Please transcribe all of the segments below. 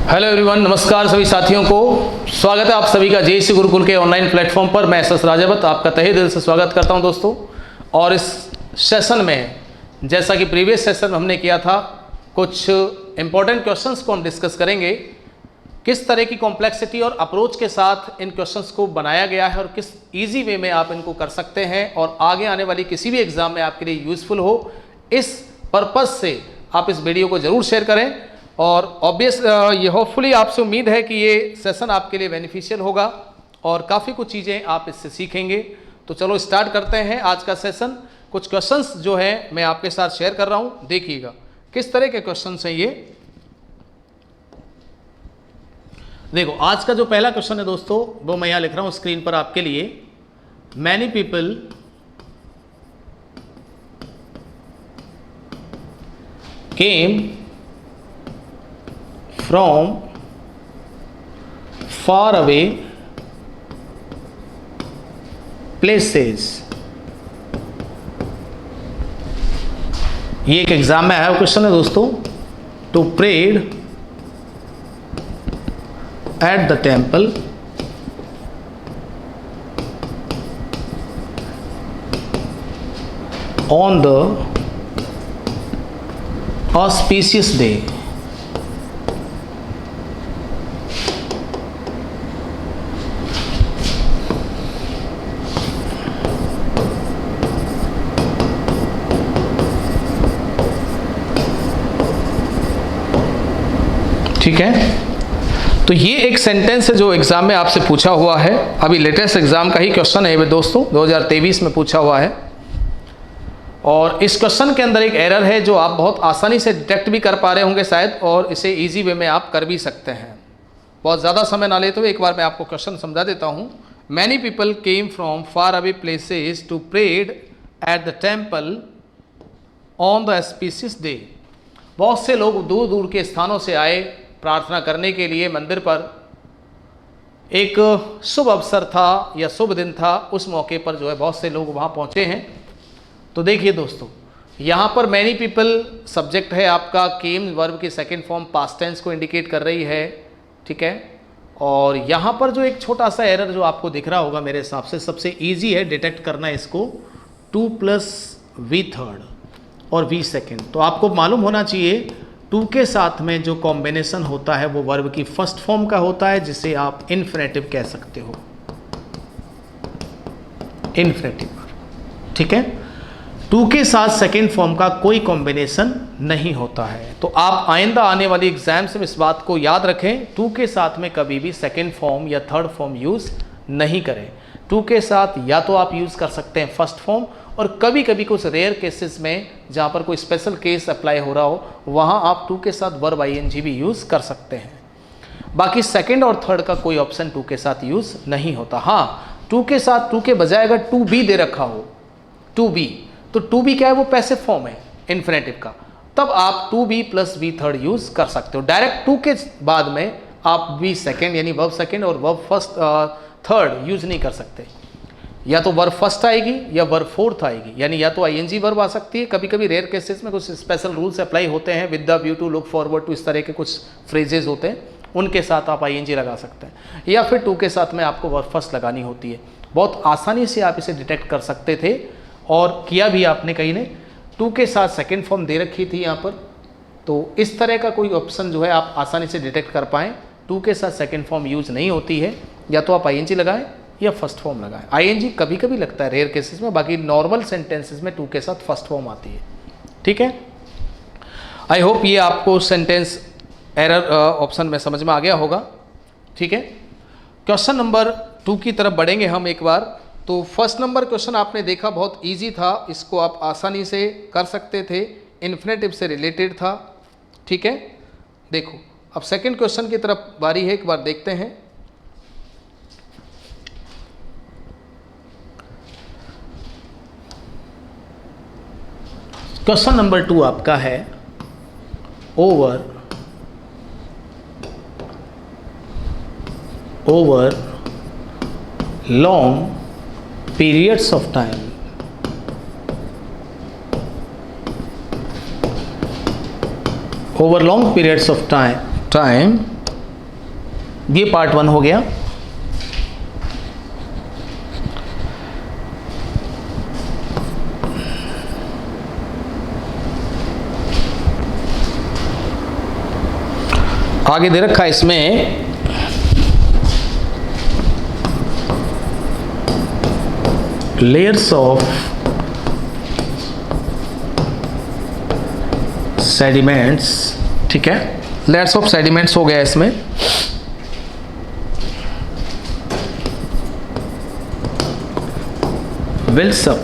Hello everyone, नमस्कार सभी साथियों को। स्वागत है आप सभी का जेएससी गुरुकुल के ऑनलाइन प्लेटफॉर्म पर। मैं एस राजावत आपका तहे दिल से स्वागत करता हूं दोस्तों। और इस सेशन में जैसा कि प्रीवियस सेशन में हमने किया था, कुछ इंपॉर्टेंट क्वेश्चंस को हम डिस्कस करेंगे। किस तरह की कॉम्प्लेक्सिटी और अप्रोच के साथ इन क्वेश्चंस को बनाया गया है और किस ईजी वे में आप इनको कर सकते हैं और आगे आने वाली किसी भी एग्जाम में आपके लिए यूजफुल हो, इस पर्पज़ से आप इस वीडियो को ज़रूर शेयर करें। और ऑब्वियस ये होपफुली आपसे उम्मीद है कि ये सेशन आपके लिए बेनिफिशियल होगा और काफ़ी कुछ चीज़ें आप इससे सीखेंगे। तो चलो स्टार्ट करते हैं आज का सेशन। कुछ क्वेश्चंस जो है मैं आपके साथ शेयर कर रहा हूँ, देखिएगा किस तरह के क्वेश्चंस हैं ये। देखो, आज का जो पहला क्वेश्चन है दोस्तों, वो मैं यहाँ लिख रहा हूँ स्क्रीन पर आपके लिए। Many people came from far away places। ये एक एग्जाम में आया हुआ क्वेश्चन है दोस्तों। To pray at the temple on the auspicious day। ठीक है, तो ये एक सेंटेंस है जो एग्जाम में आपसे पूछा हुआ है। अभी लेटेस्ट एग्जाम का ही क्वेश्चन है ये दोस्तों, 2023 में पूछा हुआ है। और इस क्वेश्चन के अंदर एक एरर है जो आप बहुत आसानी से डिटेक्ट भी कर पा रहे होंगे शायद, और इसे इजी वे में आप कर भी सकते हैं। बहुत ज़्यादा समय ना लेते हुए एक बार मैं आपको क्वेश्चन समझा देता हूँ। Many people came from far away places to pray at the temple on the auspicious day. बहुत से लोग दूर दूर के स्थानों से आए प्रार्थना करने के लिए मंदिर पर। एक शुभ अवसर था या शुभ दिन था, उस मौके पर जो है बहुत से लोग वहाँ पहुँचे हैं। तो देखिए दोस्तों, यहाँ पर मैनी पीपल सब्जेक्ट है आपका, केम वर्ब की सेकंड फॉर्म पास्ट टेंस को इंडिकेट कर रही है। ठीक है, और यहाँ पर जो एक छोटा सा एरर जो आपको दिख रहा होगा, मेरे हिसाब से सबसे इजी है डिटेक्ट करना इसको, 2 + V थर्ड और V सेकेंड। तो आपको मालूम होना चाहिए 2 के साथ में जो कॉम्बिनेशन होता है वो वर्ब की फर्स्ट फॉर्म का होता है, जिसे आप इन्फिनेटिव कह सकते हो, इन्फिनेटिव। ठीक है, 2 के साथ सेकेंड फॉर्म का कोई कॉम्बिनेशन नहीं होता है। तो आप आइंदा आने वाली एग्जाम्स में इस बात को याद रखें, 2 के साथ में कभी भी सेकेंड फॉर्म या थर्ड फॉर्म यूज़ नहीं करें। 2 के साथ या तो आप यूज़ कर सकते हैं फर्स्ट फॉर्म, और कभी कभी कुछ रेयर केसेस में जहाँ पर कोई स्पेशल केस अप्लाई हो रहा हो, वहाँ आप 2 के साथ वर्ब ING भी यूज़ कर सकते हैं। बाकी सेकेंड और थर्ड का कोई ऑप्शन 2 के साथ यूज़ नहीं होता। हाँ, 2 के साथ 2 के बजाय अगर 2B दे रखा हो, 2B, तो 2B क्या है, वो पैसिव फॉर्म है इन्फिनेटिव का, तब आप 2B + V थर्ड यूज़ कर सकते हो। डायरेक्ट 2 के बाद में आप V सेकेंड यानी वर्ब सेकेंड और वर्ब फर्स्ट थर्ड यूज़ नहीं कर सकते। या तो वर्ब फर्स्ट आएगी या वर्ब फोर्थ आएगी, यानी या तो ING वर्ब आ सकती है। कभी कभी रेयर केसेस में कुछ स्पेशल रूल्स अप्लाई होते हैं, with the view to look forward to, इस तरह के कुछ फ्रेजेस होते हैं, उनके साथ आप ING लगा सकते हैं। या फिर 2 के साथ में आपको वर्ब फर्स्ट लगानी होती है। बहुत आसानी से आप इसे डिटेक्ट कर सकते थे और किया भी आपने। कहीं ने 2 के साथ सेकेंड फॉर्म दे रखी थी यहाँ पर, तो इस तरह का कोई ऑप्शन जो है आप आसानी से डिटेक्ट कर पाएँ। 2 के साथ सेकेंड फॉर्म यूज़ नहीं होती है, या तो आप ING लगाएं या फर्स्ट फॉर्म लगाएं। ING कभी कभी लगता है रेयर केसेस में, बाकी नॉर्मल सेंटेंसेस में 2 के साथ फर्स्ट फॉर्म आती है। ठीक है, आई होप ये आपको सेंटेंस एरर ऑप्शन में समझ में आ गया होगा। ठीक है, क्वेश्चन नंबर 2 की तरफ बढ़ेंगे हम एक बार। तो फर्स्ट नंबर क्वेश्चन आपने देखा, बहुत इजी था, इसको आप आसानी से कर सकते थे, इन्फिनेटिव से रिलेटेड था। ठीक है, देखो अब सेकंड क्वेश्चन की तरफ बारी है, एक बार देखते हैं। क्वेश्चन नंबर 2 आपका है, over long periods of time, over long periods of time ये पार्ट 1 हो गया। आगे दे रखा है इसमें लेयर्स ऑफ सेडिमेंट्स, ठीक है, लेयर्स ऑफ सेडिमेंट्स हो गया इसमें। builds up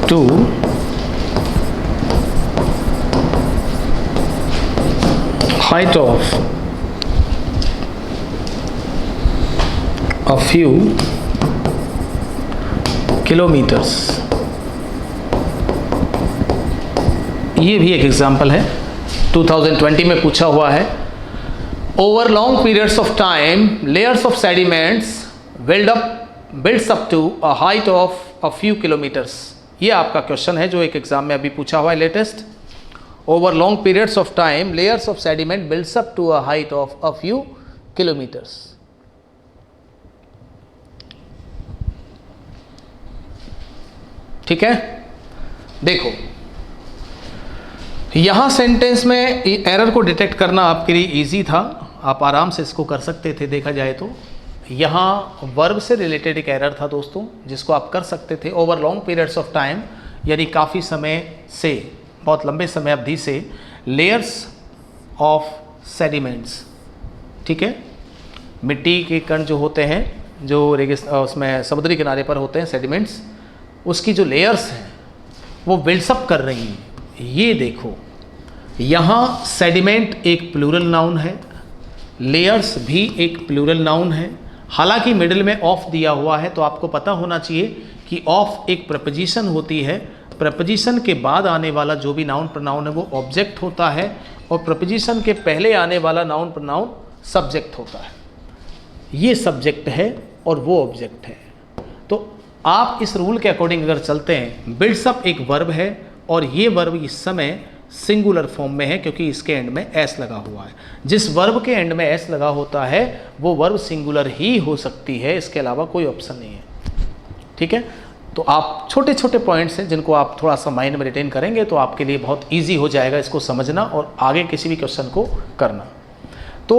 to height of a few kilometers। ये भी एक एग्जाम्पल है, 2020 में पूछा हुआ है। Over long periods of time layers of sediments builds up to a height of a few kilometres. ये आपका क्वेश्चन है जो एक एग्जाम में अभी पूछा हुआ है latest. Over long periods of time layers of sediment builds up to a height of a few kilometres. ठीक है, देखो यहां सेंटेंस में एरर को डिटेक्ट करना आपके लिए इजी था, आप आराम से इसको कर सकते थे। देखा जाए तो यहाँ वर्ब से रिलेटेड एक एरर था दोस्तों, जिसको आप कर सकते थे। Over long periods of time यानी काफ़ी समय से, बहुत लंबे समय अवधि से, लेयर्स ऑफ सेडिमेंट्स, ठीक है, मिट्टी के कण जो होते हैं, जो उसमें समुद्री किनारे पर होते हैं सेडिमेंट्स, उसकी जो लेयर्स हैं वो बिल्डअप कर रही हैं। ये देखो यहाँ सेडिमेंट एक प्लूरल नाउन है, लेयर्स भी एक प्लूरल नाउन है। हालांकि मिडिल में ऑफ दिया हुआ है, तो आपको पता होना चाहिए कि ऑफ एक प्रपोजिशन होती है। प्रपोजिशन के बाद आने वाला जो भी नाउन प्रोनाउन है वो ऑब्जेक्ट होता है, और प्रपोजिशन के पहले आने वाला नाउन प्रोनाउन सब्जेक्ट होता है। ये सब्जेक्ट है और वो ऑब्जेक्ट है। तो आप इस रूल के अकॉर्डिंग अगर चलते हैं, बिल्ड्स अप एक वर्ब है और ये वर्ब इस समय सिंगुलर फॉर्म में है क्योंकि इसके एंड में एस लगा हुआ है। जिस वर्ब के एंड में एस लगा होता है वो वर्ब सिंगुलर ही हो सकती है, इसके अलावा कोई ऑप्शन नहीं है। ठीक है, तो आप छोटे छोटे पॉइंट्स हैं जिनको आप थोड़ा सा माइंड में रिटेन करेंगे तो आपके लिए बहुत ईजी हो जाएगा इसको समझना और आगे किसी भी क्वेश्चन को करना। तो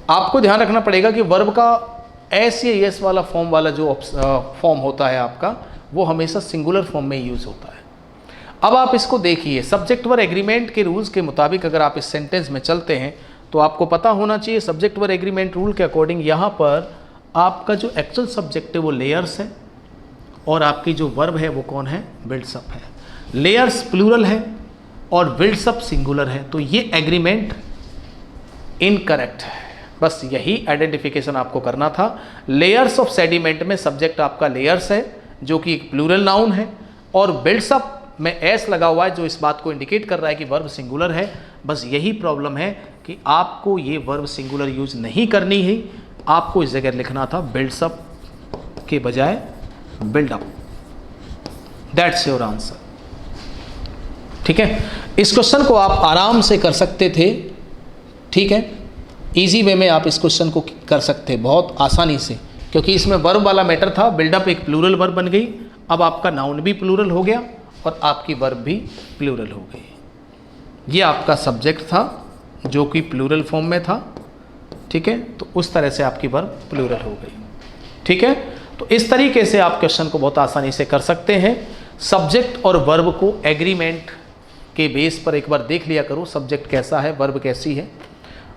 आपको ध्यान रखना पड़ेगा कि वर्ब का एस या यस वाला फॉर्म वाला जो फॉर्म होता है आपका, वो हमेशा सिंगुलर फॉर्म में यूज़ होता है। अब आप इसको देखिए, सब्जेक्ट वर्ब एग्रीमेंट के रूल्स के मुताबिक अगर आप इस सेंटेंस में चलते हैं तो आपको पता होना चाहिए सब्जेक्ट वर्ब एग्रीमेंट रूल के अकॉर्डिंग यहाँ पर आपका जो एक्चुअल सब्जेक्ट है वो लेयर्स है और आपकी जो वर्ब है वो कौन है, बिल्ड्स अप है। लेयर्स प्लूरल है और बिल्ड्स अप सिंगुलर है, तो ये एग्रीमेंट इनकरेक्ट है। बस यही आइडेंटिफिकेशन आपको करना था। लेयर्स ऑफ सेडिमेंट में सब्जेक्ट आपका लेयर्स है जो कि एक प्लूरल नाउन है, और बिल्ड्स अप में एस लगा हुआ है जो इस बात को इंडिकेट कर रहा है कि वर्ब सिंगुलर है। बस यही प्रॉब्लम है कि आपको ये वर्ब सिंगुलर यूज नहीं करनी है, आपको इस जगह लिखना था बिल्ड्स अप के बजाय build up. That's your answer. ठीक है, इस क्वेश्चन को आप आराम से कर सकते थे। ठीक है, इजी वे में आप इस क्वेश्चन को कर सकते बहुत आसानी से, क्योंकि इसमें वर्ब वाला मैटर था। बिल्डअप एक प्लूरल वर्ब बन गई, अब आपका नाउन भी प्लूरल हो गया और आपकी वर्ब भी प्लूरल हो गई। ये आपका सब्जेक्ट था जो कि प्लूरल फॉर्म में था। ठीक है, तो उस तरह से आपकी वर्ब प्लूरल हो गई। ठीक है, तो इस तरीके से आप क्वेश्चन को बहुत आसानी से कर सकते हैं। सब्जेक्ट और वर्ब को एग्रीमेंट के बेस पर एक बार देख लिया करो, सब्जेक्ट कैसा है, वर्ब कैसी है।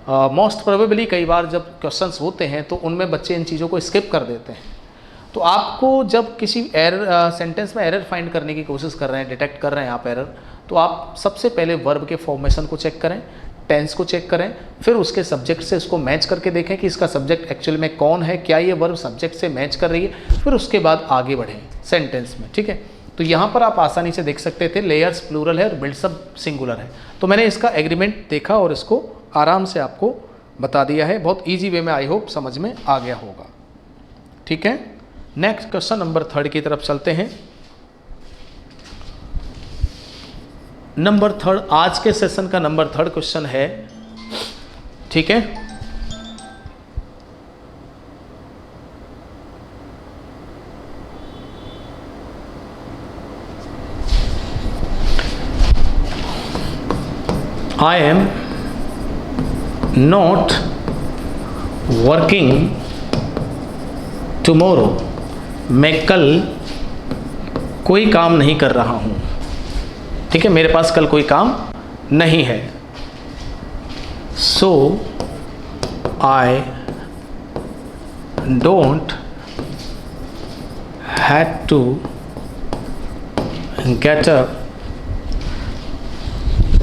मोस्ट प्रोबेबली कई बार जब क्वेश्चंस होते हैं तो उनमें बच्चे इन चीज़ों को स्किप कर देते हैं। तो आपको जब किसी एरर सेंटेंस में एरर फाइंड करने की कोशिश कर रहे हैं, डिटेक्ट कर रहे हैं आप एरर, तो आप सबसे पहले वर्ब के फॉर्मेशन को चेक करें, टेंस को चेक करें, फिर उसके सब्जेक्ट से इसको मैच करके देखें कि इसका सब्जेक्ट एक्चुअल में कौन है, क्या ये वर्ब सब्जेक्ट से मैच कर रही है, फिर उसके बाद आगे बढ़ें सेंटेंस में। ठीक है, तो यहाँ पर आप आसानी से देख सकते थे लेयर्स प्लूरल है और बिल्ड्स अप सिंगुलर है। तो मैंने इसका एग्रीमेंट देखा और इसको आराम से आपको बता दिया है, बहुत ईजी वे में। आई होप समझ में आ गया होगा। ठीक है, नेक्स्ट क्वेश्चन नंबर 3 की तरफ चलते हैं। नंबर थर्ड, आज के सेशन का नंबर थर्ड क्वेश्चन है, ठीक है। आई एम नॉट वर्किंग टुमारो, मैं कल कोई काम नहीं कर रहा हूँ, ठीक है, मेरे पास कल कोई काम नहीं है। So I don't have to get up.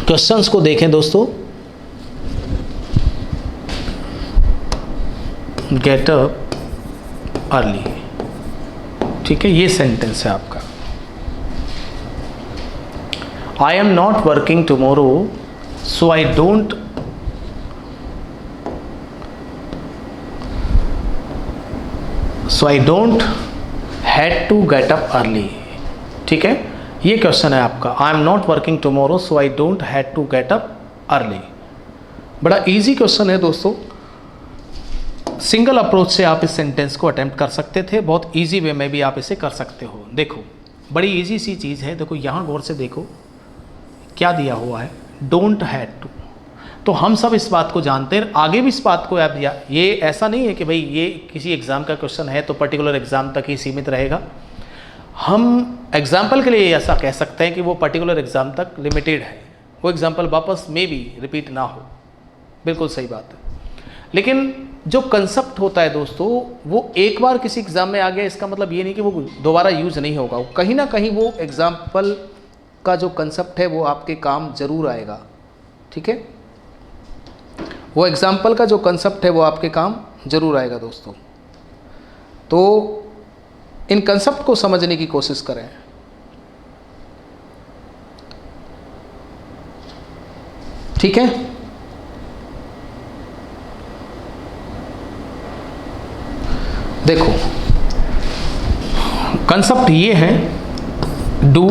Questions को देखें दोस्तों, गेट अप अर्ली, ठीक है, ये सेंटेंस है आपका। I am not working tomorrow so I don't had to get up early, ठीक है, ये क्वेश्चन है आपका। I am not working tomorrow so I don't had to get up early. बड़ा इजी क्वेश्चन है दोस्तों, सिंगल अप्रोच से आप इस सेंटेंस को अटेम्प्ट कर सकते थे, बहुत इजी वे में भी आप इसे कर सकते हो। देखो बड़ी इजी सी चीज़ है, देखो यहाँ गौर से देखो क्या दिया हुआ है, डोंट हैड टू। तो हम सब इस बात को जानते हैं, आगे भी इस बात को आप, ये ऐसा नहीं है कि भाई ये किसी एग्ज़ाम का क्वेश्चन है तो पर्टिकुलर एग्ज़ाम तक ही सीमित रहेगा। हम एग्जाम्पल के लिए ऐसा कह सकते हैं कि वो पर्टिकुलर एग्ज़ाम तक लिमिटेड है, वो एग्जाम्पल वापस में भी रिपीट ना हो, बिल्कुल सही बात है। लेकिन जो कंसेप्ट होता है दोस्तों, वो एक बार किसी एग्ज़ाम में आ गया इसका मतलब ये नहीं कि वो दोबारा यूज़ नहीं होगा, कहीं ना कहीं वो एग्जाम्पल का जो कंसेप्ट है वो आपके काम ज़रूर आएगा, ठीक है, वो एग्जाम्पल का जो कंसेप्ट है वो आपके काम ज़रूर आएगा दोस्तों। तो इन कंसेप्ट को समझने की कोशिश करें। ठीक है, देखो कंसेप्ट ये है, डू,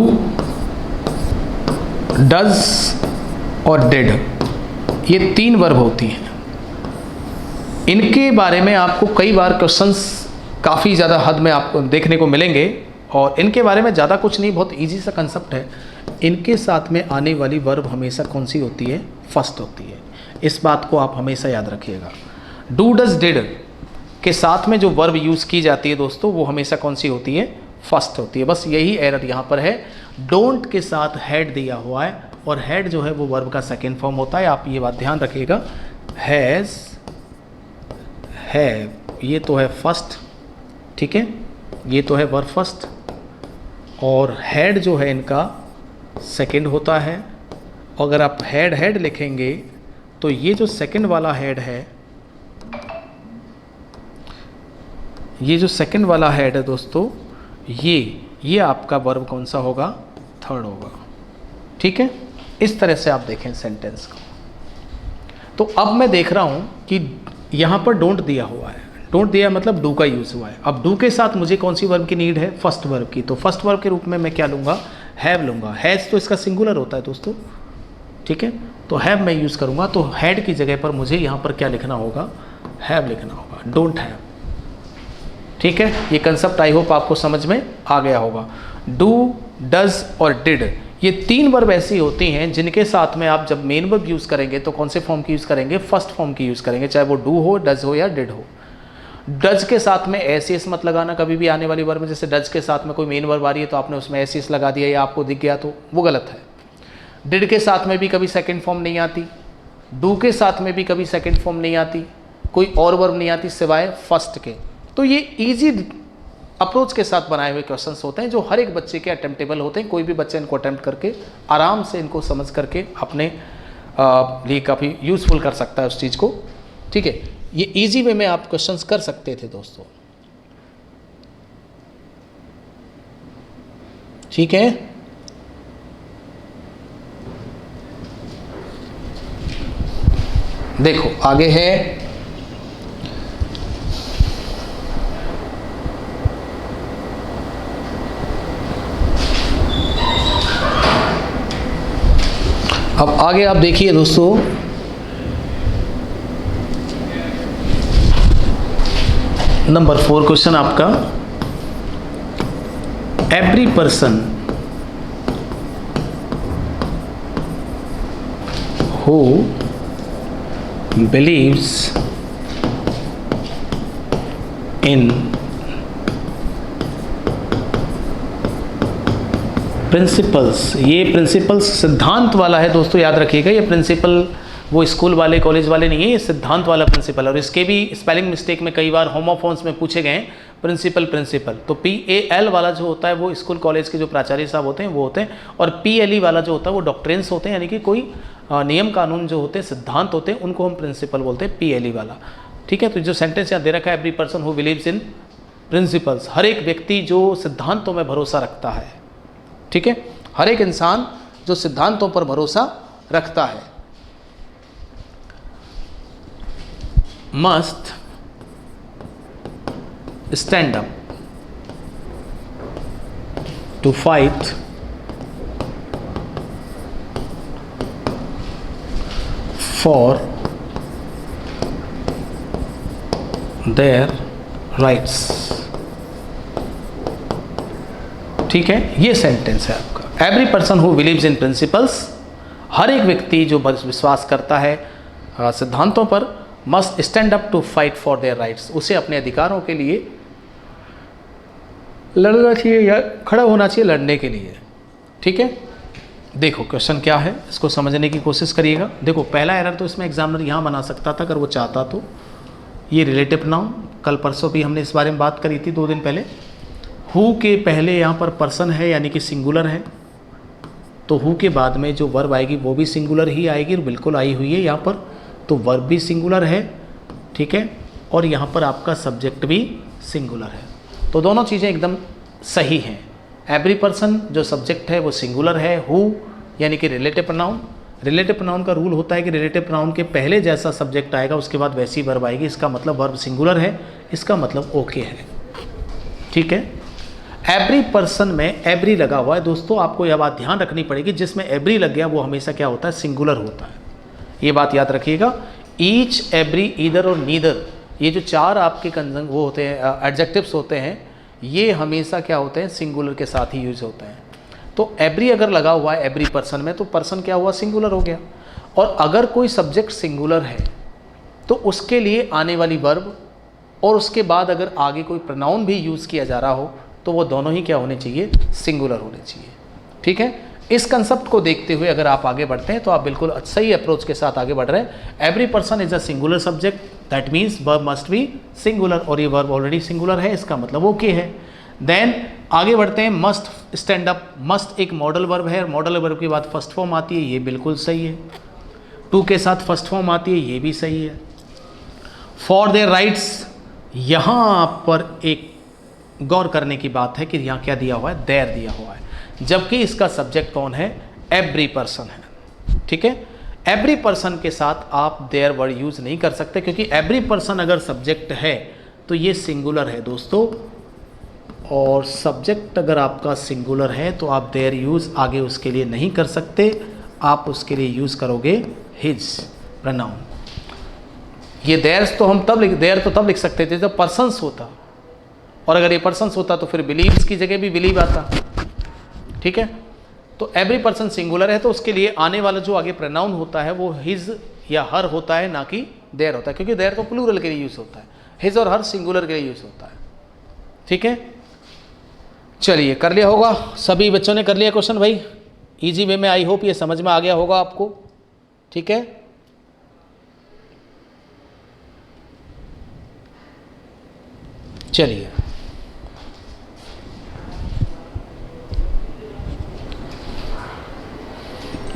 डज और डिड, ये तीन वर्ब होती हैं। इनके बारे में आपको कई बार क्वेश्चंस काफ़ी ज़्यादा हद में आपको देखने को मिलेंगे, और इनके बारे में ज़्यादा कुछ नहीं, बहुत इजी सा कंसेप्ट है। इनके साथ में आने वाली वर्ब हमेशा कौन सी होती है? फर्स्ट होती है। इस बात को आप हमेशा याद रखिएगा। डू, डज, डिड के साथ में जो वर्ब यूज़ की जाती है दोस्तों, वो हमेशा कौन सी होती है? फर्स्ट होती है। बस यही एरर यहाँ पर है, डोंट के साथ हैड दिया हुआ है, और हैड जो है वो वर्ब का सेकेंड फॉर्म होता है। आप ये बात ध्यान रखिएगा। हैज़, हैव, ये तो है फर्स्ट, ठीक है, ये तो है वर्ब फर्स्ट, और हैड जो है इनका सेकंड होता है। अगर आप हैड हैड लिखेंगे तो ये जो सेकंड वाला हैड है, ये जो सेकंड वाला हैड है दोस्तों, ये आपका वर्ब कौन सा होगा? थर्ड होगा। ठीक है, इस तरह से आप देखें सेंटेंस को। तो अब मैं देख रहा हूँ कि यहाँ पर डोंट दिया हुआ है, डोंट दिया मतलब डू का यूज़ हुआ है। अब डू के साथ मुझे कौन सी वर्ब की नीड है? फर्स्ट वर्ब की। तो फर्स्ट वर्ब के रूप में मैं क्या लूँगा? हैव लूँगा। हैज़ तो इसका सिंगुलर होता है दोस्तों, ठीक है, तो हैव मैं यूज़ करूँगा। तो हैड की जगह पर मुझे यहाँ पर क्या लिखना होगा? हैव लिखना होगा, डोंट हैव। ठीक है, ये कंसेप्ट आई होप आपको समझ में आ गया होगा। डू, डज और डिड, ये तीन वर्ब ऐसी होती हैं जिनके साथ में आप जब मेन वर्ब यूज़ करेंगे तो कौन से फॉर्म की यूज़ करेंगे? फर्स्ट फॉर्म की यूज़ करेंगे, चाहे वो डू हो, डज हो या डिड हो। डज के साथ में एस मत लगाना कभी भी आने वाली वर्ब में। जैसे डज के साथ में कोई मेन वर्ब आ रही है तो आपने उसमें एस लगा दिया या आपको दिख गया तो वो गलत है। डिड के साथ में भी कभी सेकंड फॉर्म नहीं आती, डू के साथ में भी कभी सेकंड फॉर्म नहीं आती, कोई और वर्ब नहीं आती सिवाय फर्स्ट के। तो ये इजी अप्रोच के साथ बनाए हुए क्वेश्चंस होते हैं जो हर एक बच्चे के अटेम्प्टेबल होते हैं। कोई भी बच्चा इनको अटेम्प्ट करके आराम से इनको समझ करके अपने लिए काफ़ी यूज़फुल कर सकता है उस चीज़ को। ठीक है, ये इजी वे में आप क्वेश्चंस कर सकते थे दोस्तों। ठीक है, देखो आगे है अब आगे आप देखिए दोस्तों, नंबर 4 क्वेश्चन आपका, every person who believes in principles, ये प्रिंसिपल्स सिद्धांत वाला है दोस्तों, याद रखिएगा। ये प्रिंसिपल वो स्कूल वाले कॉलेज वाले नहीं है, ये सिद्धांत वाला प्रिंसिपल। और इसके भी स्पेलिंग मिस्टेक में कई बार होमोफोन्स में पूछे गए हैं प्रिंसिपल। तो PAL वाला जो होता है वो स्कूल कॉलेज के जो प्राचार्य साहब होते हैं वो होते हैं, और PLE वाला जो होता है वो डॉक्ट्रिन्स होते हैं, यानी कि कोई नियम कानून जो होते हैं, सिद्धांत होते हैं, उनको हम प्रिंसिपल बोलते हैं, PLE वाला। ठीक है, तो जो सेंटेंस यहाँ दे रखा है, every person who believes in principles, हर एक व्यक्ति जो सिद्धांतों में भरोसा रखता है। ठीक है, हर एक इंसान जो सिद्धांतों पर भरोसा रखता है, must stand up to fight for their rights. ठीक है, ये सेंटेंस है आपका। Every person who believes in principles, हर एक व्यक्ति जो विश्वास करता है सिद्धांतों पर, must stand up to fight for their rights, उसे अपने अधिकारों के लिए लड़ना चाहिए या खड़ा होना चाहिए लड़ने के लिए। ठीक है, देखो क्वेश्चन क्या है, इसको समझने की कोशिश करिएगा। देखो पहला एरर तो इसमें एग्जामिनर यहाँ बना सकता था अगर वो चाहता तो। ये रिलेटिव नाउन, कल परसों भी हमने इस बारे में बात करी थी 2 दिन पहले। हु के पहले यहाँ पर पर्सन है यानी कि सिंगुलर है, तो हु के बाद में जो वर्ब आएगी वो भी सिंगुलर ही आएगी, बिल्कुल आई हुई है यहाँ पर, तो वर्ब भी सिंगुलर है। ठीक है, और यहाँ पर आपका सब्जेक्ट भी सिंगुलर है, तो दोनों चीज़ें एकदम सही हैं। एवरी पर्सन जो सब्जेक्ट है वो सिंगुलर है, हु यानी कि रिलेटिव प्रोनाउन। रिलेटिव प्रोनाउन का रूल होता है कि रिलेटिव प्रोनाउन के पहले जैसा सब्जेक्ट आएगा उसके बाद वैसी वर्ब आएगी, इसका मतलब वर्ब सिंगुलर है, इसका मतलब ओके है। ठीक है, एवरी पर्सन में एवरी लगा हुआ है दोस्तों, आपको यह बात ध्यान रखनी पड़ेगी, जिसमें एवरी लग गया वो हमेशा क्या होता है, सिंगुलर होता है, ये बात याद रखिएगा। ईच, एवरी, ईदर और नीदर, ये जो 4 आपके कंजंग वो होते हैं, एडजेक्टिव्स होते हैं, ये हमेशा क्या होते हैं, सिंगुलर के साथ ही यूज होते हैं। तो एवरी अगर लगा हुआ है एवरी पर्सन में, तो पर्सन क्या हुआ, सिंगुलर हो गया। और अगर कोई सब्जेक्ट सिंगुलर है तो उसके लिए आने वाली वर्ब और उसके बाद अगर आगे कोई प्रोनाउन भी यूज़ किया जा रहा हो तो वो दोनों ही क्या होने चाहिए, सिंगुलर होने चाहिए। ठीक है, इस कंसेप्ट को देखते हुए अगर आप आगे बढ़ते हैं तो आप बिल्कुल सही अप्रोच के साथ आगे बढ़ रहे हैं। Every person is a singular subject, that means verb must be singular, और ये वर्ब ऑलरेडी सिंगुलर है, इसका मतलब ओके है। देन आगे बढ़ते हैं, मस्ट स्टैंड अप, मस्ट एक मॉडल वर्ब है, मॉडल वर्ब के बाद फर्स्ट फॉर्म आती है, ये बिल्कुल सही है। टू के साथ फर्स्ट फॉर्म आती है, ये भी सही है। फॉर देयर राइट्स, यहाँ पर एक गौर करने की बात है कि यहाँ क्या दिया हुआ है, देयर दिया हुआ है, जबकि इसका सब्जेक्ट कौन है, एवरी पर्सन है। ठीक है, एवरी पर्सन के साथ आप देयर वर्ड यूज नहीं कर सकते, क्योंकि एवरी पर्सन अगर सब्जेक्ट है तो ये सिंगुलर है दोस्तों, और सब्जेक्ट अगर आपका सिंगुलर है तो आप देयर यूज आगे उसके लिए नहीं कर सकते, आप उसके लिए यूज करोगे हिज प्रोनाउन। ये देयर तो हम तब लिख सकते थे जब पर्सन्स होता, और अगर ये पर्सन्स होता तो फिर बिलीव्स की जगह भी बिलीव आता। ठीक है, तो एवरी पर्सन सिंगुलर है तो उसके लिए आने वाला जो आगे प्रोनाउन होता है वो हिज या हर होता है, ना कि देयर होता है, क्योंकि देयर तो प्लूरल के लिए यूज होता है, हिज और हर सिंगुलर के लिए यूज होता है। ठीक है, चलिए कर लिया होगा, सभी बच्चों ने कर लिया क्वेश्चन भाई, इजी वे में, आई होप ये समझ में आ गया होगा आपको। ठीक है, चलिए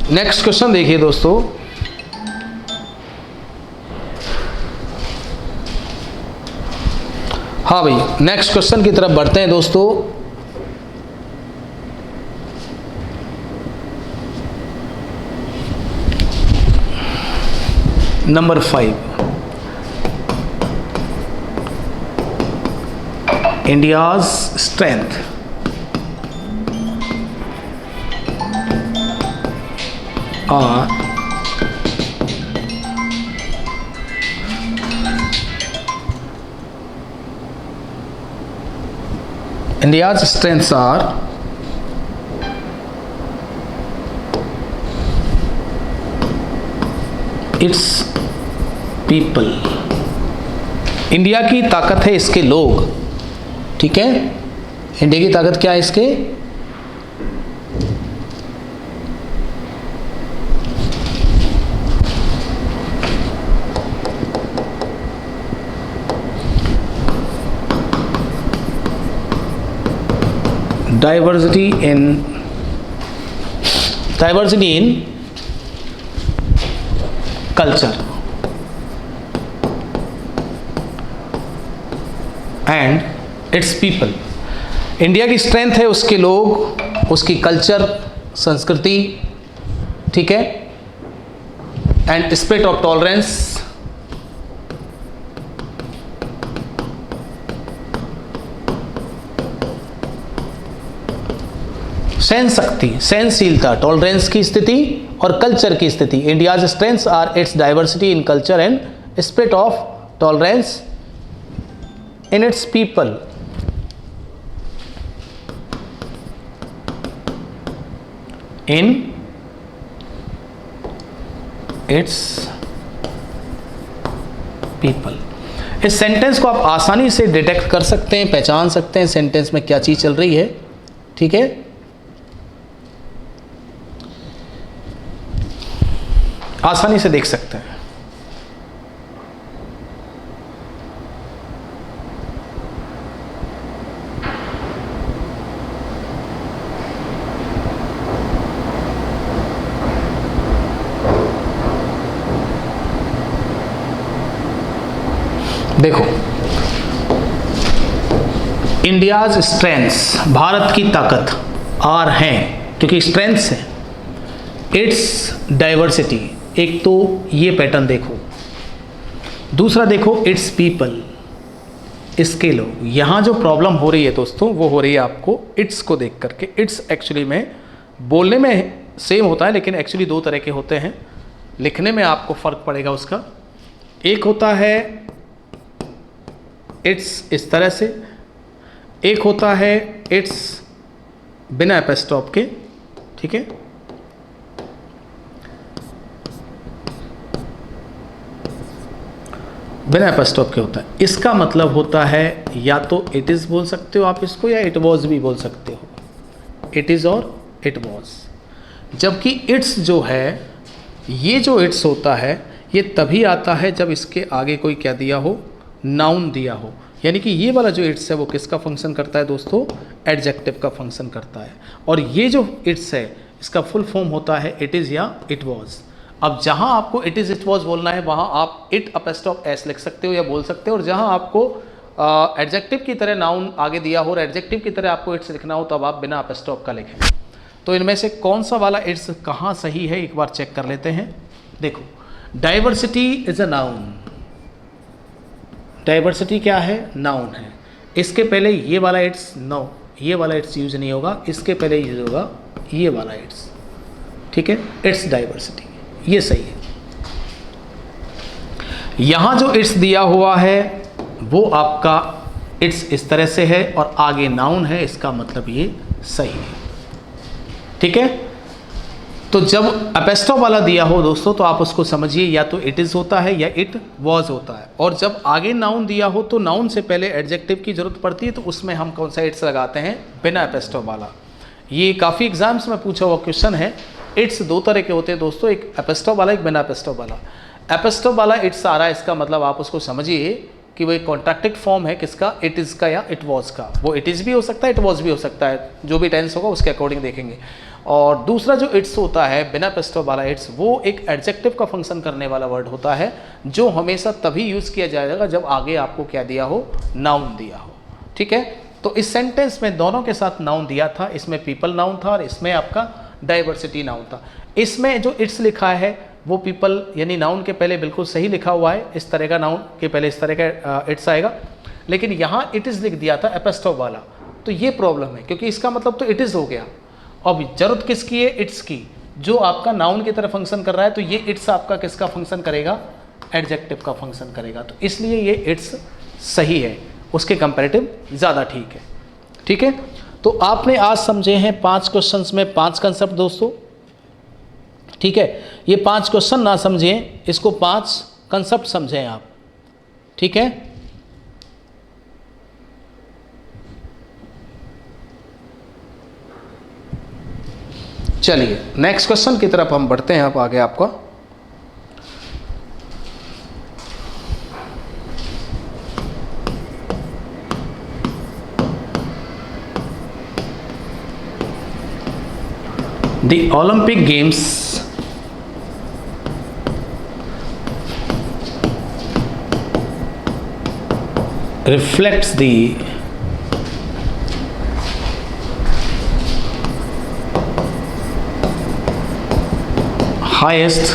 नेक्स्ट क्वेश्चन देखिए दोस्तों। हाँ भाई, नेक्स्ट क्वेश्चन की तरफ बढ़ते हैं दोस्तों। Number 5, India's strength are India's strengths are its people. India की ताकत है इसके लोग, ठीक है। इंडिया की ताकत क्या है? इसके diversity in culture and its people. India की स्ट्रेंथ है उसके लोग, उसकी कल्चर, संस्कृति, ठीक है, एंड स्पिरिट ऑफ टॉलरेंस, सहन शक्ति, सहनशीलता, टॉलरेंस की स्थिति और कल्चर की स्थिति। India's strengths are its diversity in culture and spirit of tolerance in its people. In its people. इस सेंटेंस को आप आसानी से डिटेक्ट कर सकते हैं, पहचान सकते हैं सेंटेंस में क्या चीज चल रही है, ठीक है। आसानी से देख सकते हैं। देखो, इंडियाज स्ट्रेंथ्स, भारत की ताकत, आर हैं, क्योंकि स्ट्रेंथ्स हैं, इट्स डाइवर्सिटी, एक तो ये पैटर्न देखो, दूसरा देखो इट्स पीपल, इसके लोग। यहाँ जो प्रॉब्लम हो रही है दोस्तों वो हो रही है आपको इट्स को देख करके। इट्स एक्चुअली में बोलने में सेम होता है लेकिन एक्चुअली दो तरह के होते हैं, लिखने में आपको फ़र्क पड़ेगा उसका। एक होता है इट्स इस तरह से, एक होता है इट्स बिना एपोस्ट्रोफ के, ठीक है। बिना एपोस्ट्रोफ के होता है। इसका मतलब होता है या तो इट इज़ बोल सकते हो आप इसको, या इट वॉज भी बोल सकते हो, इट इज़ और इट वॉज। जबकि इट्स जो है, ये जो इट्स होता है ये तभी आता है जब इसके आगे कोई क्या दिया हो, नाउन दिया हो। यानी कि ये वाला जो इट्स है वो किसका फंक्शन करता है दोस्तों, एडजेक्टिव का फंक्शन करता है। और ये जो इट्स है इसका फुल फॉर्म होता है इट इज़ या इट वॉज। अब जहाँ आपको इट इज़ इट वॉज बोलना है वहाँ आप इट अपोस्ट्रोफ एस लिख सकते हो या बोल सकते हो, और जहाँ आपको एडजेक्टिव की तरह नाउन आगे दिया हो और एडजेक्टिव की तरह आपको इट्स लिखना हो तब आप बिना अपोस्ट्रोफ का लिखें। तो इनमें से कौन सा वाला इट्स कहाँ सही है एक बार चेक कर लेते हैं। देखो, diversity is a noun, diversity क्या है, नाउन है। इसके पहले ये वाला इट्स नो, ये वाला इट्स यूज नहीं होगा, इसके पहले यूज होगा ये वाला इट्स, ठीक है। इट्स डाइवर्सिटी, ये सही है। यहां जो इट्स दिया हुआ है वो आपका इट्स इस तरह से है और आगे नाउन है, इसका मतलब ये सही है, ठीक है। तो जब अपोस्ट्रोफ वाला दिया हो दोस्तों तो आप उसको समझिए या तो इट इज़ होता है या इट वॉज होता है। और जब आगे नाउन दिया हो तो नाउन से पहले एडजेक्टिव की जरूरत पड़ती है, तो उसमें हम कौन सा इट्स लगाते हैं, बिना अपोस्ट्रोफ वाला। ये काफ़ी एग्जाम्स में पूछा हुआ क्वेश्चन है। इट्स दो तरह के होते हैं दोस्तों, एक अपोस्ट्रोफ वाला, एक बिना अपोस्ट्रोफ वाला। अपोस्ट्रोफ वाला इट्स आ रहा है, इसका मतलब आप उसको समझिए कि वो एक कॉन्ट्रैक्टेड फॉर्म है किसका, इट इज़ का या इट वॉज का। वो इट इज़ भी हो सकता है, इट वॉज भी हो सकता है, जो भी टेंस होगा उसके अकॉर्डिंग देखेंगे। और दूसरा जो इट्स होता है बिना अपोस्ट्रोफ वाला इट्स, वो एक एडजेक्टिव का फंक्शन करने वाला वर्ड होता है जो हमेशा तभी यूज़ किया जाएगा जब आगे आपको क्या दिया हो, नाउन दिया हो, ठीक है। तो इस सेंटेंस में दोनों के साथ नाउन दिया था, इसमें पीपल नाउन था और इसमें आपका डाइवर्सिटी नाउन था। इसमें जो इट्स लिखा है वो पीपल यानी नाउन के पहले बिल्कुल सही लिखा हुआ है, इस तरह का नाउन के पहले इस तरह का इट्स आएगा, लेकिन यहाँ इट इज़ लिख दिया था अपोस्ट्रोफ वाला, तो ये प्रॉब्लम है क्योंकि इसका मतलब तो इट इज़ हो गया। अब जरूरत किसकी है, इट्स की, जो आपका नाउन की तरह फंक्शन कर रहा है, तो ये इट्स आपका किसका फंक्शन करेगा? एडजेक्टिव का फंक्शन करेगा। तो इसलिए ये इट्स सही है, उसके कंपैरेटिव ज़्यादा ठीक है। ठीक है, तो आपने आज समझे हैं 5 क्वेश्चंस में 5 कंसेप्ट दोस्तों। ठीक है, ये 5 क्वेश्चन ना समझें, इसको 5 कंसेप्ट समझें आप। ठीक है, चलिए नेक्स्ट क्वेश्चन की तरफ हम बढ़ते हैं। अब आगे आपका The Olympic Games reflects the highest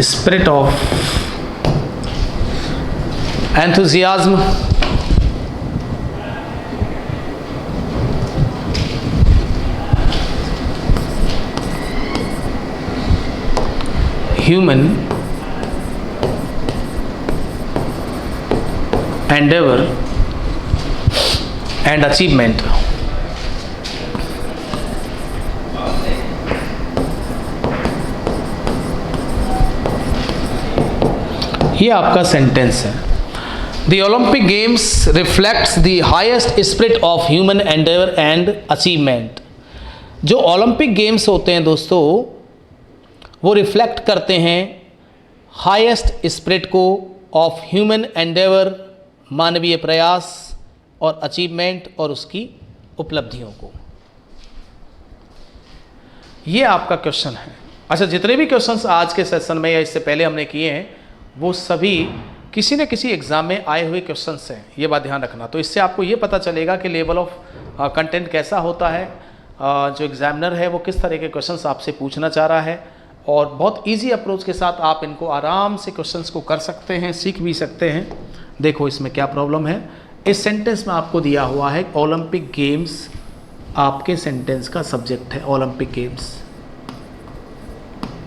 spirit of enthusiasm, human endeavor and achievement। ये आपका सेंटेंस है। The Olympic Games reflects the highest spirit of human endeavor and achievement। जो ओलंपिक गेम्स होते हैं दोस्तों, वो रिफ्लेक्ट करते हैं हाईएस्ट स्पिरिट को ऑफ ह्यूमन एंडेवर, मानवीय प्रयास, और अचीवमेंट, और उसकी उपलब्धियों को। ये आपका क्वेश्चन है। अच्छा, जितने भी क्वेश्चंस आज के सेशन में या इससे पहले हमने किए हैं, वो सभी किसी न किसी एग्ज़ाम में आए हुए क्वेश्चंस हैं, ये बात ध्यान रखना। तो इससे आपको ये पता चलेगा कि लेवल ऑफ कंटेंट कैसा होता है, जो एग्जामिनर है वो किस तरह के क्वेश्चंस आपसे पूछना चाह रहा है, और बहुत इजी अप्रोच के साथ आप इनको आराम से क्वेश्चंस को कर सकते हैं, सीख भी सकते हैं। देखो इसमें क्या प्रॉब्लम है। इस सेंटेंस में आपको दिया हुआ है ओलंपिक गेम्स आपके सेंटेंस का सब्जेक्ट है, ओलंपिक गेम्स।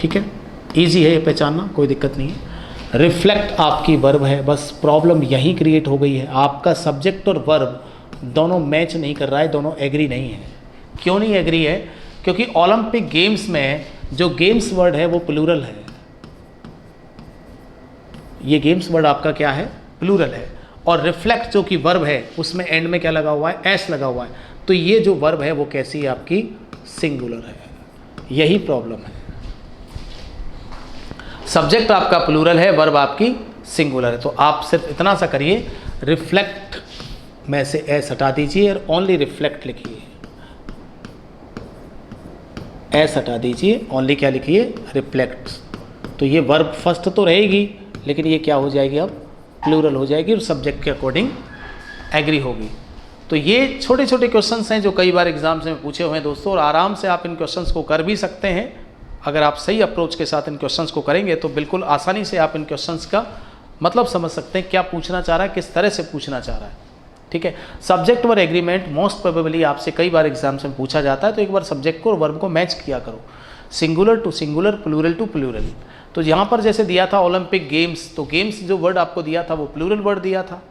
ठीक है, ईजी है ये पहचानना, कोई दिक्कत नहीं है। रिफ्लेक्ट आपकी वर्ब है, बस प्रॉब्लम यहीं क्रिएट हो गई है। आपका सब्जेक्ट और वर्ब दोनों मैच नहीं कर रहा है, दोनों एग्री नहीं है। क्यों नहीं एग्री है? क्योंकि ओलंपिक गेम्स में जो गेम्स वर्ड है वो प्लूरल है। ये गेम्स वर्ड आपका क्या है? प्लूरल है। और रिफ्लेक्ट जो कि वर्ब है, उसमें एंड में क्या लगा हुआ है? एस लगा हुआ है। तो ये जो वर्ब है वो कैसी है? आपकी सिंगुलर है। यही प्रॉब्लम है। सब्जेक्ट आपका प्लूरल है, वर्ब आपकी सिंगुलर है। तो आप सिर्फ इतना सा करिए, रिफ्लेक्ट में से एस हटा दीजिए और ओनली रिफ्लेक्ट लिखिए। एस हटा दीजिए, ओनली क्या लिखिए? रिफ्लेक्ट। तो ये वर्ब फर्स्ट तो रहेगी, लेकिन ये क्या हो जाएगी? अब प्लूरल हो जाएगी और सब्जेक्ट के अकॉर्डिंग एग्री होगी। तो ये छोटे छोटे क्वेश्चंस हैं जो कई बार एग्जाम्स में पूछे हुए हैं दोस्तों, और आराम से आप इन क्वेश्चंस को कर भी सकते हैं। अगर आप सही अप्रोच के साथ इन क्वेश्चंस को करेंगे तो बिल्कुल आसानी से आप इन क्वेश्चंस का मतलब समझ सकते हैं, क्या पूछना चाह रहा है, किस तरह से पूछना चाह रहा है। ठीक है, सब्जेक्ट और एग्रीमेंट मोस्ट प्रोबेबली आपसे कई बार एग्जाम्स में पूछा जाता है, तो एक बार सब्जेक्ट को और वर्ब को मैच किया करो, singular to singular, plural to plural. तो यहाँ पर जैसे दिया था ओलंपिक गेम्स, तो गेम्स जो वर्ड आपको दिया था वो प्लूरल वर्ड दिया था।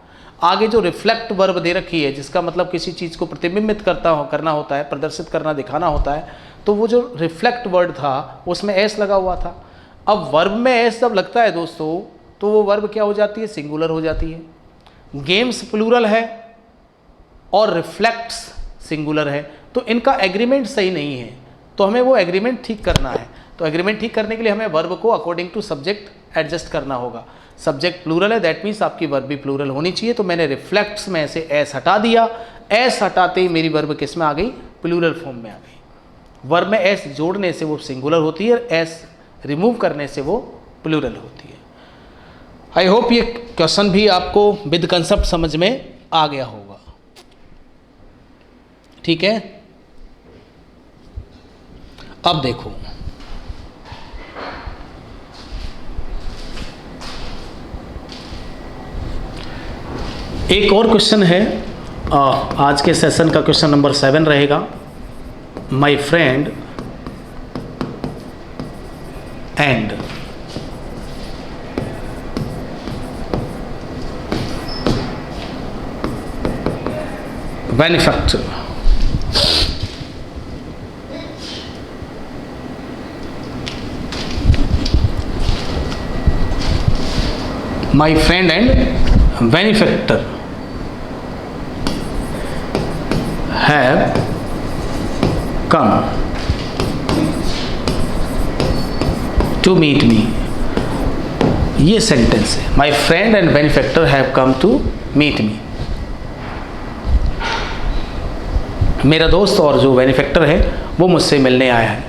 आगे जो रिफ्लेक्ट वर्ब दे रखी है, जिसका मतलब किसी चीज़ को प्रतिबिंबित करना होता है, प्रदर्शित करना, दिखाना होता है, तो वो जो रिफ्लेक्ट वर्ड था उसमें एस लगा हुआ था। अब वर्ब में एस जब लगता है दोस्तों, तो वो वर्ब क्या हो जाती है? सिंगुलर हो जाती है। गेम्स प्लूरल है और रिफ्लेक्ट्स सिंगुलर है, तो इनका एग्रीमेंट सही नहीं है। तो हमें वो एग्रीमेंट ठीक करना है। तो एग्रीमेंट ठीक करने के लिए हमें वर्ब को अकॉर्डिंग टू सब्जेक्ट एडजस्ट करना होगा। सब्जेक्ट प्लूरल है, दैट मीन्स आपकी वर्ब भी प्लूरल होनी चाहिए। तो मैंने रिफ्लेक्ट्स में से एस हटा दिया। एस हटाते ही मेरी वर्ब किस में आ गई? प्लूरल फॉर्म में आ गई। वर्ब में एस जोड़ने से वो सिंगुलर होती है, एस रिमूव करने से वो प्लूरल होती है। आई होप ये क्वेश्चन भी आपको विद कंसेप्ट समझ में आ गया होगा। ठीक है, अब देखो एक और क्वेश्चन है आज के सेशन का क्वेश्चन नंबर 7 रहेगा, my friend and benefactor. My friend and benefactor have come to meet me। ये सेंटेंस है, My friend and benefactor have come to meet me। मेरा दोस्त और जो बेनिफैक्टर है वो मुझसे मिलने आया है।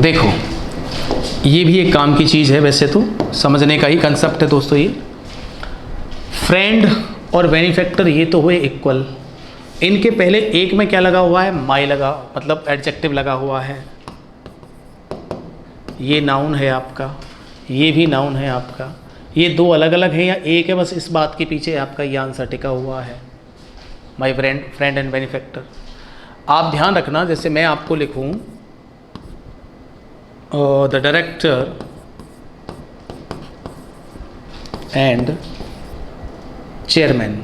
देखो, ये भी एक काम की चीज़ है, वैसे तो समझने का ही कंसेप्ट है दोस्तों। ये फ्रेंड और बेनिफैक्टर ये तो हुए इक्वल। इनके पहले एक में क्या लगा हुआ है, माई लगा, मतलब एडजेक्टिव लगा हुआ है। ये नाउन है आपका, ये भी नाउन है आपका। ये दो अलग अलग हैं या एक है, बस इस बात के पीछे आपका ये आंसर टिका हुआ है, माई फ्रेंड एंड बेनिफैक्टर। आप ध्यान रखना, जैसे मैं आपको लिखूँ the director and chairman,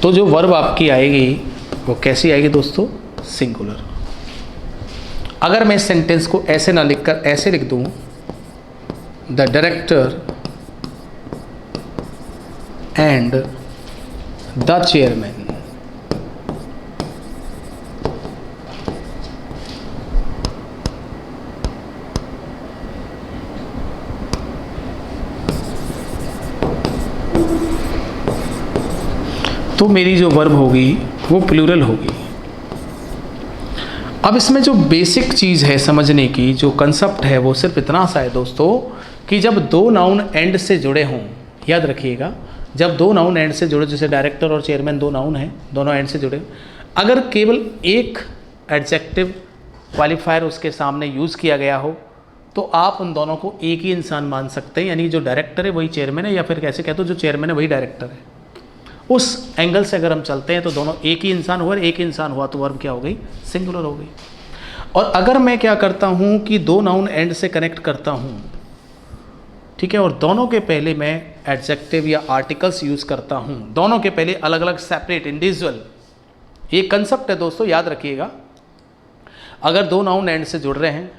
तो जो वर्ब आपकी आएगी वो कैसी आएगी दोस्तों, सिंगुलर। अगर मैं इस सेंटेंस को ऐसे ना लिखकर ऐसे लिख दूं, the director and the chairman, तो मेरी जो वर्ब होगी वो प्लूरल होगी। अब इसमें जो बेसिक चीज़ है समझने की, जो कंसेप्ट है वो सिर्फ इतना सा है दोस्तों कि जब दो नाउन एंड से जुड़े हों, याद रखिएगा, जब दो नाउन एंड से जुड़े, जैसे डायरेक्टर और चेयरमैन दो नाउन हैं, दोनों एंड से जुड़े, अगर केवल एक एडजेक्टिव क्वालिफायर उसके सामने यूज़ किया गया हो तो आप उन दोनों को एक ही इंसान मान सकते हैं। यानी जो डायरेक्टर है वही चेयरमैन है, या फिर कैसे कहते हो जो चेयरमैन है वही डायरेक्टर है। उस एंगल से अगर हम चलते हैं तो दोनों एक ही इंसान हुआ, एक ही इंसान हुआ तो वर्ब क्या हो गई, सिंगुलर हो गई। और अगर मैं क्या करता हूँ कि दो नाउन एंड से कनेक्ट करता हूँ, ठीक है, और दोनों के पहले मैं एडजेक्टिव या आर्टिकल्स यूज़ करता हूँ, दोनों के पहले अलग अलग सेपरेट इंडिविजुअल, ये कंसेप्ट है दोस्तों, याद रखिएगा। अगर दो नाउन एंड से जुड़ रहे हैं,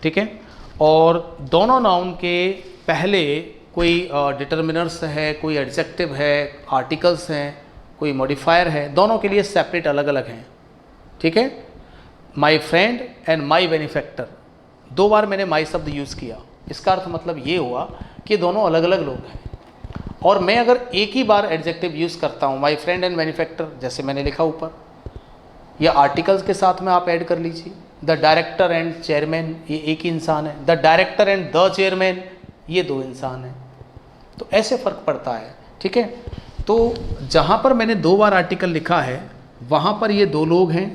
ठीक है, और दोनों नाउन के पहले कोई डिटर्मिनर्स है, कोई एडजेक्टिव है, आर्टिकल्स हैं, कोई मॉडिफायर है, दोनों के लिए सेपरेट अलग अलग हैं, ठीक है। My friend and my benefactor, दो बार मैंने माई शब्द यूज़ किया, इसका अर्थ मतलब ये हुआ कि दोनों अलग अलग लोग हैं। और मैं अगर एक ही बार एडजेक्टिव यूज़ करता हूँ, माई फ्रेंड एंड बेनिफैक्टर, जैसे मैंने लिखा ऊपर, या आर्टिकल्स के साथ में आप ऐड कर लीजिए, द डायरेक्टर एंड चेयरमैन, ये एक ही इंसान है, the director and the chairman, ये दो इंसान हैं। तो ऐसे फ़र्क पड़ता है, ठीक है। तो जहाँ पर मैंने दो बार आर्टिकल लिखा है वहाँ पर ये दो लोग हैं,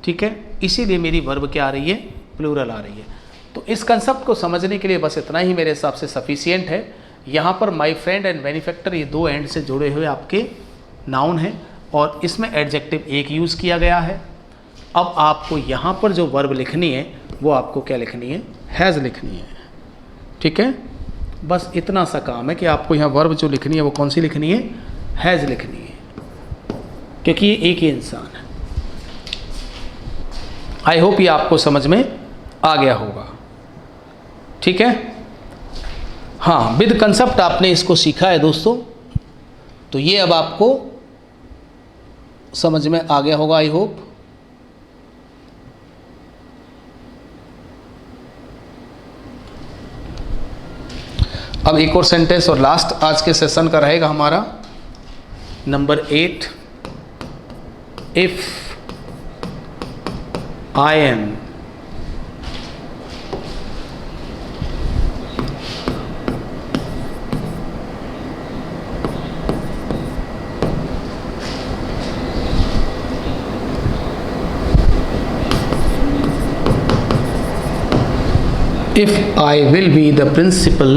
ठीक है, इसीलिए मेरी वर्ब क्या आ रही है, प्लूरल आ रही है। तो इस कंसेप्ट को समझने के लिए बस इतना ही मेरे हिसाब से सफिशियंट है। यहाँ पर माई फ्रेंड एंड बेनिफैक्टर ये दो एंड से जुड़े हुए आपके नाउन हैं और इसमें एडजेक्टिव एक यूज़ किया गया है। अब आपको यहाँ पर जो वर्ब लिखनी है वो आपको क्या लिखनी है, हैज़ लिखनी है, ठीक है। बस इतना सा काम है कि आपको यहाँ वर्ब जो लिखनी है वो कौन सी लिखनी है, हैज़ लिखनी है, क्योंकि ये एक ही इंसान है। आई होप ये आपको समझ में आ गया होगा, ठीक है। हाँ, विद कंसेप्ट आपने इसको सीखा है दोस्तों, तो ये अब आपको समझ में आ गया होगा, आई होप। अब एक और सेंटेंस और लास्ट आज के सेशन का रहेगा हमारा number 8। If I am if I will be the principal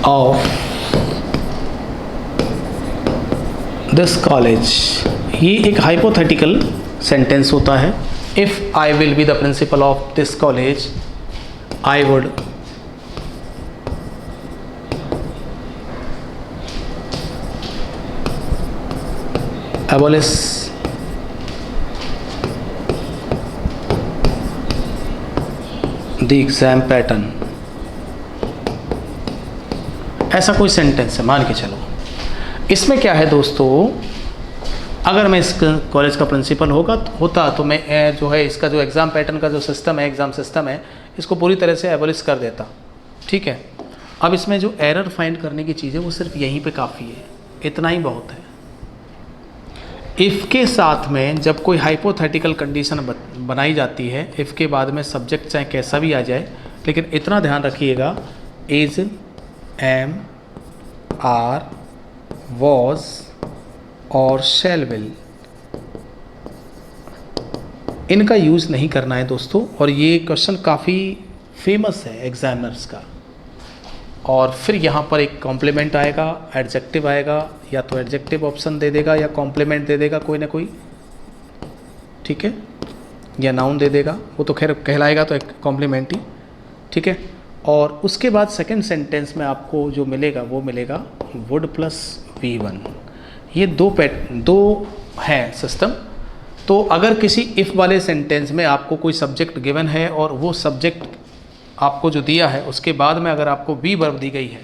of this college, ये एक हाइपोथेटिकल सेंटेंस होता है. If I will be the principal of this college, I would abolish the exam pattern. ऐसा कोई sentence है, मान के चलो. इसमें क्या है दोस्तों, अगर मैं इस कॉलेज का प्रिंसिपल होता तो मैं जो है इसका जो एग्ज़ाम पैटर्न का जो सिस्टम है, एग्ज़ाम सिस्टम है, इसको पूरी तरह से एबॉलिश कर देता. ठीक है. अब इसमें जो एरर फाइंड करने की चीज़ है वो सिर्फ यहीं पे काफ़ी है, इतना ही बहुत है. इफ़ के साथ में जब कोई हाइपोथेटिकल कंडीशन बनाई जाती है, इफ़ के बाद में सब्जेक्ट चाहे कैसा भी आ जाए, लेकिन इतना ध्यान रखिएगा, इज, एम, आर, वॉज और शैल विल, इनका यूज़ नहीं करना है दोस्तों. और ये क्वेश्चन काफ़ी फेमस है एग्जामिनर्स का. और फिर यहाँ पर एक कॉम्प्लीमेंट आएगा, एडजेक्टिव आएगा, या तो एडजेक्टिव ऑप्शन दे देगा या कॉम्प्लीमेंट दे देगा कोई ना कोई. ठीक है. या नाउन दे देगा, वो तो खैर कहलाएगा तो एक कॉम्प्लीमेंट ही. ठीक है. और उसके बाद सेकंड सेंटेंस में आपको जो मिलेगा वो मिलेगा वुड प्लस V1. ये दो है सिस्टम. तो अगर किसी इफ़ वाले सेंटेंस में आपको कोई सब्जेक्ट गिवन है और वो सब्जेक्ट आपको जो दिया है उसके बाद में अगर आपको बी वर्ब दी गई है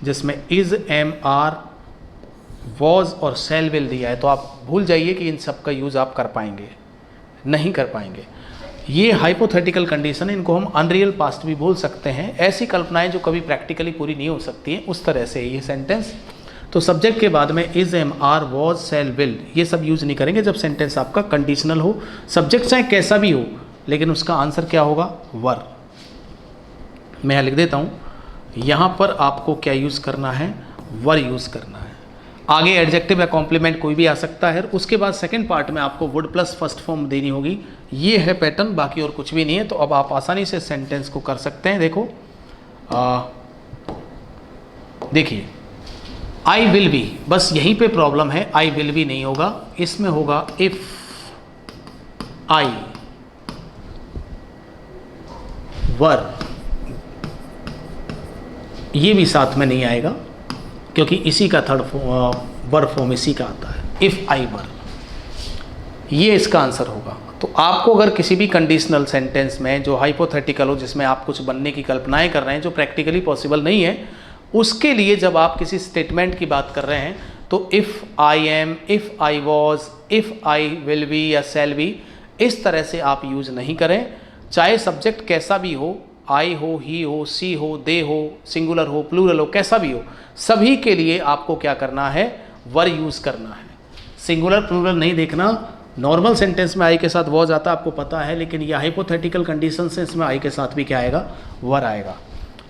जिसमें इज़, एम, आर, वॉज और शैल विल दिया है, तो आप भूल जाइए कि इन सब का यूज़ आप कर पाएंगे, नहीं कर पाएंगे. ये हाइपोथेटिकल कंडीशन, इनको हम अनरियल पास्ट भी बोल सकते हैं. ऐसी कल्पनाएं जो कभी प्रैक्टिकली पूरी नहीं हो सकती हैं, उस तरह से ये सेंटेंस. तो सब्जेक्ट के बाद में is, am, are, was, shall, will, ये सब यूज़ नहीं करेंगे जब सेंटेंस आपका कंडीशनल हो. सब्जेक्ट चाहे कैसा भी हो, लेकिन उसका आंसर क्या होगा, वर. मैं यहाँ लिख देता हूँ, यहाँ पर आपको क्या यूज़ करना है, वर यूज़ करना है. आगे एडजेक्टिव या कॉम्प्लीमेंट कोई भी आ सकता है. उसके बाद सेकंड पार्ट में आपको वुड प्लस फर्स्ट फॉर्म देनी होगी. ये है पैटर्न, बाकी और कुछ भी नहीं है. तो अब आप आसानी से सेंटेंस को कर सकते हैं. देखो, देखिए, आई विल बी, बस यहीं पे प्रॉब्लम है. आई विल बी नहीं होगा, इसमें होगा इफ आई वर. ये भी साथ में नहीं आएगा क्योंकि इसी का थर्ड वर्ब फॉर्म इसी का आता है, इफ़ आई वर. ये इसका आंसर होगा. तो आपको अगर किसी भी कंडीशनल सेंटेंस में जो हाइपोथेटिकल हो, जिसमें आप कुछ बनने की कल्पनाएं कर रहे हैं जो प्रैक्टिकली पॉसिबल नहीं है, उसके लिए जब आप किसी स्टेटमेंट की बात कर रहे हैं तो if I am, if I was, if I will be या शैल बी, इस तरह से आप यूज़ नहीं करें. चाहे सब्जेक्ट कैसा भी हो, आई हो, ही हो, सी हो, दे हो, सिंगुलर हो, प्लूरल हो, कैसा भी हो, सभी के लिए आपको क्या करना है, वर यूज़ करना है. सिंगुलर प्लूरल नहीं देखना. नॉर्मल सेंटेंस में आई के साथ वॉज आता, आपको पता है, लेकिन ये हाइपोथेटिकल कंडीशन से इसमें आई के साथ भी क्या आएगा, वर आएगा.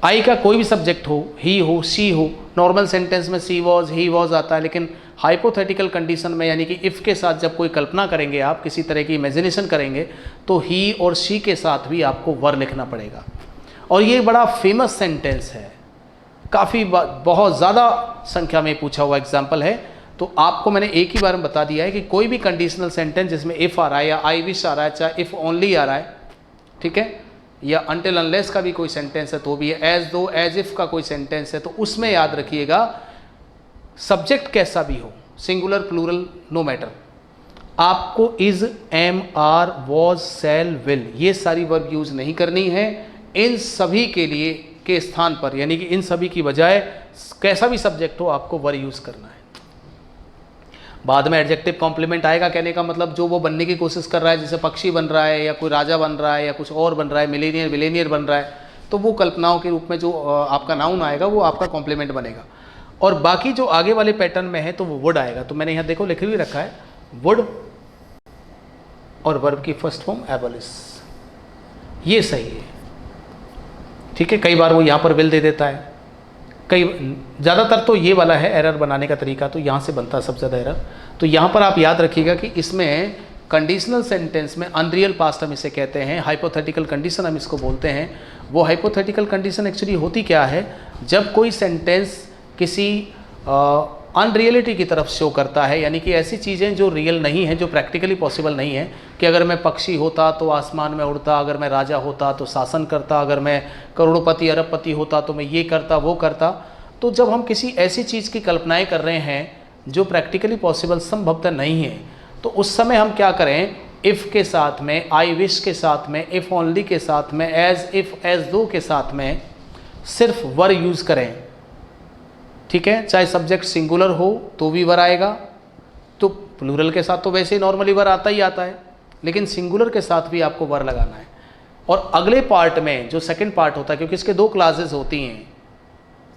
आई का कोई भी सब्जेक्ट हो, ही हो, सी हो, नॉर्मल सेंटेंस में सी वॉज, ही वॉज आता है, लेकिन हाइपोथेटिकल कंडीशन में यानी कि इफ़ के साथ जब कोई कल्पना करेंगे, आप किसी तरह की इमेजिनेशन करेंगे, तो ही और सी के साथ भी आपको वर लिखना पड़ेगा. और ये बड़ा फेमस सेंटेंस है, काफ़ी बहुत ज़्यादा संख्या में पूछा हुआ एग्जाम्पल है. तो आपको मैंने एक ही बार में बता दिया है कि कोई भी कंडीशनल सेंटेंस जिसमें इफ़ आ रहा है या आई विश आ रहा है, चाहे इफ़ ओनली आ रहा है, ठीक है, या अनटिल अनलेस का भी कोई सेंटेंस है तो भी है, एज दो, एज इफ़ का कोई सेंटेंस है, तो उसमें याद रखिएगा सब्जेक्ट कैसा भी हो, सिंगुलर प्लूरल नो मैटर, आपको is, am, are, was, shall, will, ये सारी वर्ब यूज़ नहीं करनी है. इन सभी के लिए के स्थान पर, यानी कि इन सभी की बजाय कैसा भी सब्जेक्ट हो, आपको वर यूज़ करना है. बाद में एडजेक्टिव कॉम्प्लीमेंट आएगा. कहने का मतलब जो वो बनने की कोशिश कर रहा है, जैसे पक्षी बन रहा है या कोई राजा बन रहा है या कुछ और बन रहा है, मिलेनियर विलेनियर बन रहा है, तो वो कल्पनाओं के रूप में जो आपका नाउन आएगा वो आपका कॉम्प्लीमेंट बनेगा. और बाकी जो आगे वाले पैटर्न में है तो वो वुड आएगा. तो मैंने यहाँ देखो लिख भी रखा है वुड और वर्ब की फर्स्ट फॉर्म एबॉलिश. ये सही है, ठीक है. कई बार वो यहाँ पर विल दे देता है, कई ज़्यादातर तो ये वाला है एरर बनाने का तरीका, तो यहाँ से बनता है सबसे ज़्यादा एरर. तो यहाँ पर आप याद रखिएगा कि इसमें कंडीशनल सेंटेंस में अनरियल पास्ट हम इसे कहते हैं, हाइपोथेटिकल कंडीशन हम इसको बोलते हैं। वो हाइपोथेटिकल कंडीशन एक्चुअली होती क्या है, जब कोई सेंटेंस किसी अनरियलिटी की तरफ शो करता है, यानी कि ऐसी चीज़ें जो रियल नहीं हैं, जो प्रैक्टिकली पॉसिबल नहीं है, कि अगर मैं पक्षी होता तो आसमान में उड़ता, अगर मैं राजा होता तो शासन करता, अगर मैं करोड़पति अरबपति होता तो मैं ये करता वो करता। तो जब हम किसी ऐसी चीज़ की कल्पनाएं कर रहे हैं जो प्रैक्टिकली पॉसिबल संभवतः नहीं है, तो उस समय हम क्या करें, इफ़ के साथ में, आई विश के साथ में, इफ़ ओनली के साथ में, एज इफ़ एज दो के साथ में सिर्फ वर यूज़ करें। ठीक है, चाहे सब्जेक्ट सिंगुलर हो तो भी वर आएगा, तो प्लूरल के साथ तो वैसे ही नॉर्मली वर आता ही आता है, लेकिन सिंगुलर के साथ भी आपको वर लगाना है। और अगले पार्ट में जो सेकंड पार्ट होता है, क्योंकि इसके दो क्लासेस होती हैं,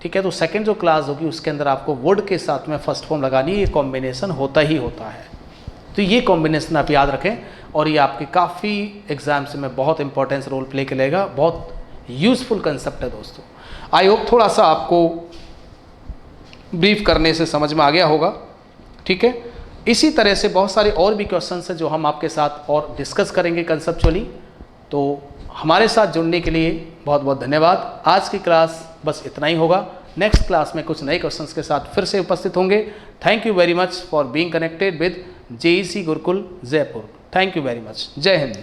ठीक है, तो सेकंड जो क्लास होगी उसके अंदर आपको वुड के साथ में फर्स्ट फॉर्म लगानी है। ये कॉम्बिनेशन होता ही होता है, तो ये कॉम्बिनेशन आप याद रखें, और ये आपके काफ़ी एग्जाम्स में बहुत इंपॉर्टेंस रोल प्ले करेगा। बहुत यूज़फुल कंसेप्ट है दोस्तों। आई होप थोड़ा सा आपको ब्रीफ करने से समझ में आ गया होगा। ठीक है, इसी तरह से बहुत सारे और भी क्वेश्चंस हैं जो हम आपके साथ और डिस्कस करेंगे कंसेप्चुअली। तो हमारे साथ जुड़ने के लिए बहुत बहुत धन्यवाद। आज की क्लास बस इतना ही होगा। नेक्स्ट क्लास में कुछ नए क्वेश्चंस के साथ फिर से उपस्थित होंगे। Thank you very much for being connected with JEC Gurukul Jaipur. Thank you very much. जय हिंद।